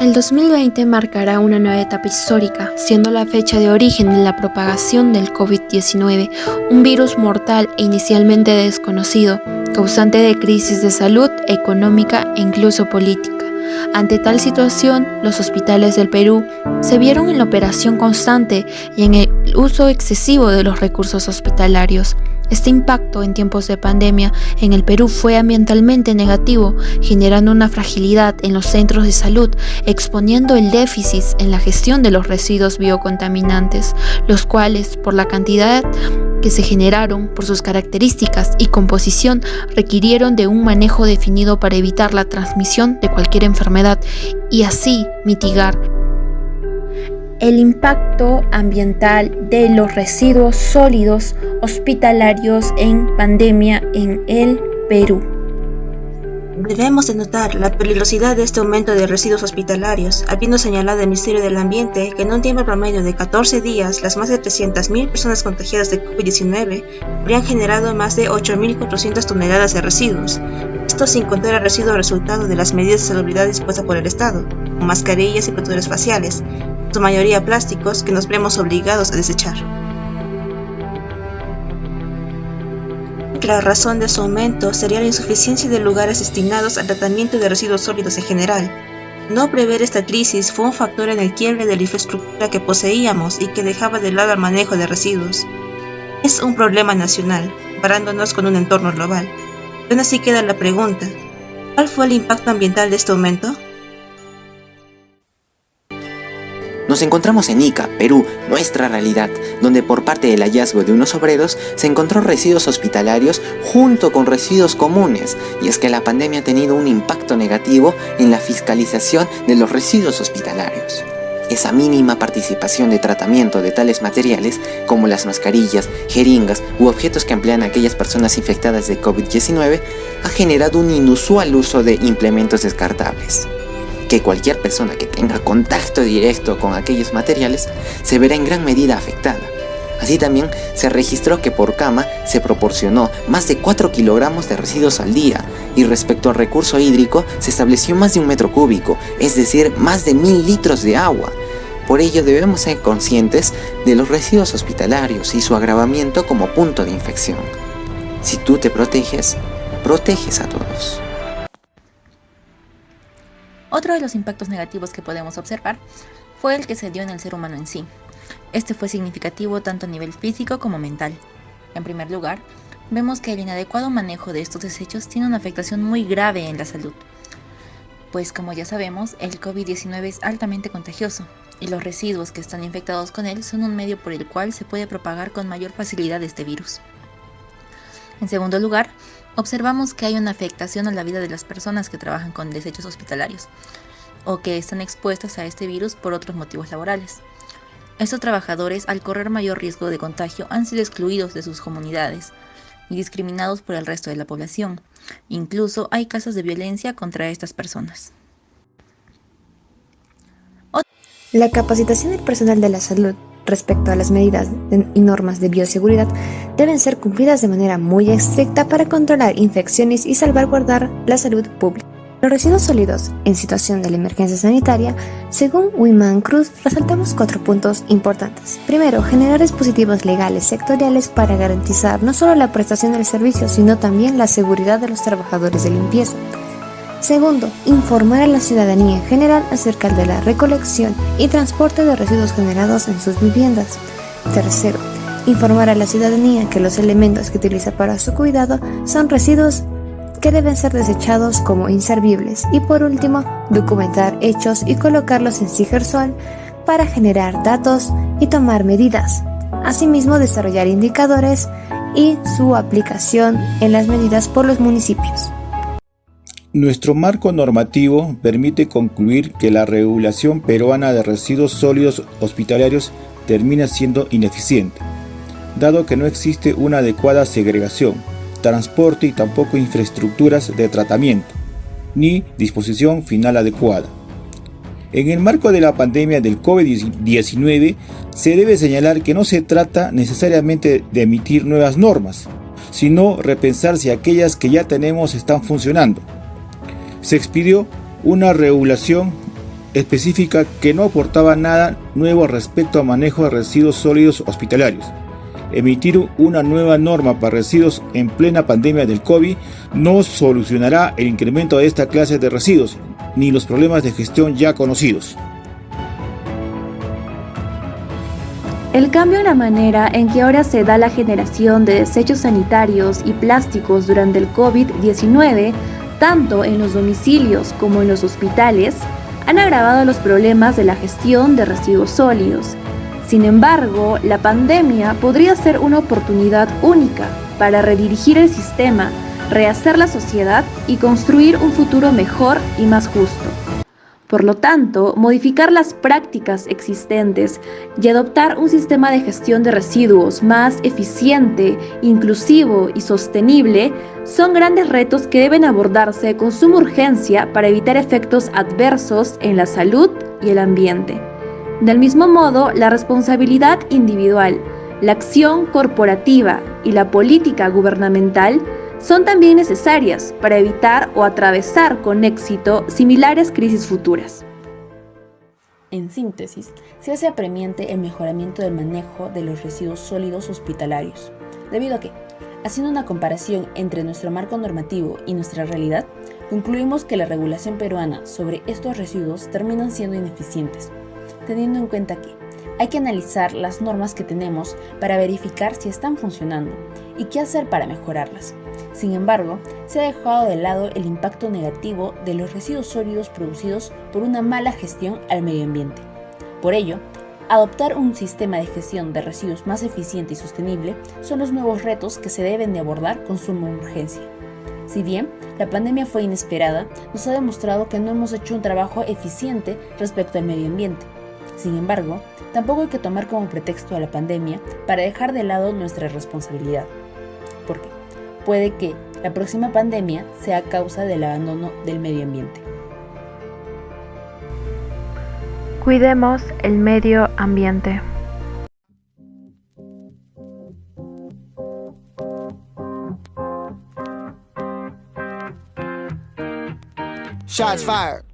El 2020 marcará una nueva etapa histórica, siendo la fecha de origen de la propagación del COVID-19, un virus mortal e inicialmente desconocido, causante de crisis de salud, económica e incluso política. Ante tal situación, los hospitales del Perú se vieron en la operación constante y en el uso excesivo de los recursos hospitalarios. Este impacto en tiempos de pandemia en el Perú fue ambientalmente negativo, generando una fragilidad en los centros de salud, exponiendo el déficit en la gestión de los residuos biocontaminantes, los cuales, por la cantidad que se generaron, por sus características y composición, requirieron de un manejo definido para evitar la transmisión de cualquier enfermedad y así mitigar el impacto ambiental de los residuos sólidos hospitalarios en pandemia en el Perú. Debemos de notar la peligrosidad de este aumento de residuos hospitalarios, habiendo señalado el Ministerio del Ambiente que en un tiempo promedio de 14 días, las más de 300.000 personas contagiadas de COVID-19 habrían generado más de 8.400 toneladas de residuos. Esto sin contar el residuo resultado de las medidas de salubridad dispuestas por el Estado, como mascarillas y protectores faciales, en su mayoría plásticos que nos vemos obligados a desechar. La razón de su aumento sería la insuficiencia de lugares destinados al tratamiento de residuos sólidos en general. No prever esta crisis fue un factor en el quiebre de la infraestructura que poseíamos y que dejaba de lado el manejo de residuos. Es un problema nacional, comparándonos con un entorno global. Y aún así queda la pregunta, ¿cuál fue el impacto ambiental de este aumento? Nos encontramos en Ica, Perú, nuestra realidad, donde por parte del hallazgo de unos obreros se encontró residuos hospitalarios junto con residuos comunes, y es que la pandemia ha tenido un impacto negativo en la fiscalización de los residuos hospitalarios. Esa mínima participación de tratamiento de tales materiales, como las mascarillas, jeringas u objetos que emplean a aquellas personas infectadas de COVID-19, ha generado un inusual uso de implementos descartables, que cualquier persona que tenga contacto directo con aquellos materiales se verá en gran medida afectada. Así también se registró que por cama se proporcionó más de 4 kilogramos de residuos al día, y respecto al recurso hídrico se estableció más de 1 metro cúbico, es decir, más de 1000 litros de agua. Por ello debemos ser conscientes de los residuos hospitalarios y su agravamiento como punto de infección. Si tú te proteges, proteges a todos. Otro de los impactos negativos que podemos observar fue el que se dio en el ser humano en sí. Este fue significativo tanto a nivel físico como mental. En primer lugar, vemos que el inadecuado manejo de estos desechos tiene una afectación muy grave en la salud. Pues como ya sabemos, el COVID-19 es altamente contagioso y los residuos que están infectados con él son un medio por el cual se puede propagar con mayor facilidad este virus. En segundo lugar, observamos que hay una afectación a la vida de las personas que trabajan con desechos hospitalarios o que están expuestas a este virus por otros motivos laborales. Estos trabajadores, al correr mayor riesgo de contagio, han sido excluidos de sus comunidades y discriminados por el resto de la población. Incluso hay casos de violencia contra estas personas. La capacitación del personal de la salud respecto a las medidas y normas de bioseguridad deben ser cumplidas de manera muy estricta para controlar infecciones y salvaguardar la salud pública. Los residuos sólidos en situación de la emergencia sanitaria, según Wiman Cruz, resaltamos 4 puntos importantes. Primero, generar dispositivos legales sectoriales para garantizar no solo la prestación del servicio, sino también la seguridad de los trabajadores de limpieza. Segundo, informar a la ciudadanía en general acerca de la recolección y transporte de residuos generados en sus viviendas. Tercero, informar a la ciudadanía que los elementos que utiliza para su cuidado son residuos que deben ser desechados como inservibles. Y por último, documentar hechos y colocarlos en Sigersol para generar datos y tomar medidas. Asimismo, desarrollar indicadores y su aplicación en las medidas por los municipios. Nuestro marco normativo permite concluir que la regulación peruana de residuos sólidos hospitalarios termina siendo ineficiente, dado que no existe una adecuada segregación, transporte y tampoco infraestructuras de tratamiento, ni disposición final adecuada. En el marco de la pandemia del COVID-19, se debe señalar que no se trata necesariamente de emitir nuevas normas, sino repensar si aquellas que ya tenemos están funcionando. Se expidió una regulación especifica que no aportaba nada nuevo respecto al manejo de residuos sólidos hospitalarios. Emitir una nueva norma para residuos en plena pandemia del COVID no solucionará el incremento de esta clase de residuos, ni los problemas de gestión ya conocidos. El cambio en la manera en que ahora se da la generación de desechos sanitarios y plásticos durante el COVID-19, tanto en los domicilios como en los hospitales, han agravado los problemas de la gestión de residuos sólidos. Sin embargo, la pandemia podría ser una oportunidad única para redirigir el sistema, rehacer la sociedad y construir un futuro mejor y más justo. Por lo tanto, modificar las prácticas existentes y adoptar un sistema de gestión de residuos más eficiente, inclusivo y sostenible son grandes retos que deben abordarse con suma urgencia para evitar efectos adversos en la salud y el ambiente. Del mismo modo, la responsabilidad individual, la acción corporativa y la política gubernamental son también necesarias para evitar o atravesar con éxito similares crisis futuras. En síntesis, se hace apremiante el mejoramiento del manejo de los residuos sólidos hospitalarios, debido a que, haciendo una comparación entre nuestro marco normativo y nuestra realidad, concluimos que la regulación peruana sobre estos residuos terminan siendo ineficientes, teniendo en cuenta que hay que analizar las normas que tenemos para verificar si están funcionando y qué hacer para mejorarlas. Sin embargo, se ha dejado de lado el impacto negativo de los residuos sólidos producidos por una mala gestión al medio ambiente. Por ello, adoptar un sistema de gestión de residuos más eficiente y sostenible son los nuevos retos que se deben de abordar con suma urgencia. Si bien la pandemia fue inesperada, nos ha demostrado que no hemos hecho un trabajo eficiente respecto al medio ambiente. Sin embargo, tampoco hay que tomar como pretexto a la pandemia para dejar de lado nuestra responsabilidad, porque puede que la próxima pandemia sea a causa del abandono del medio ambiente. Cuidemos el medio ambiente. Shots fired.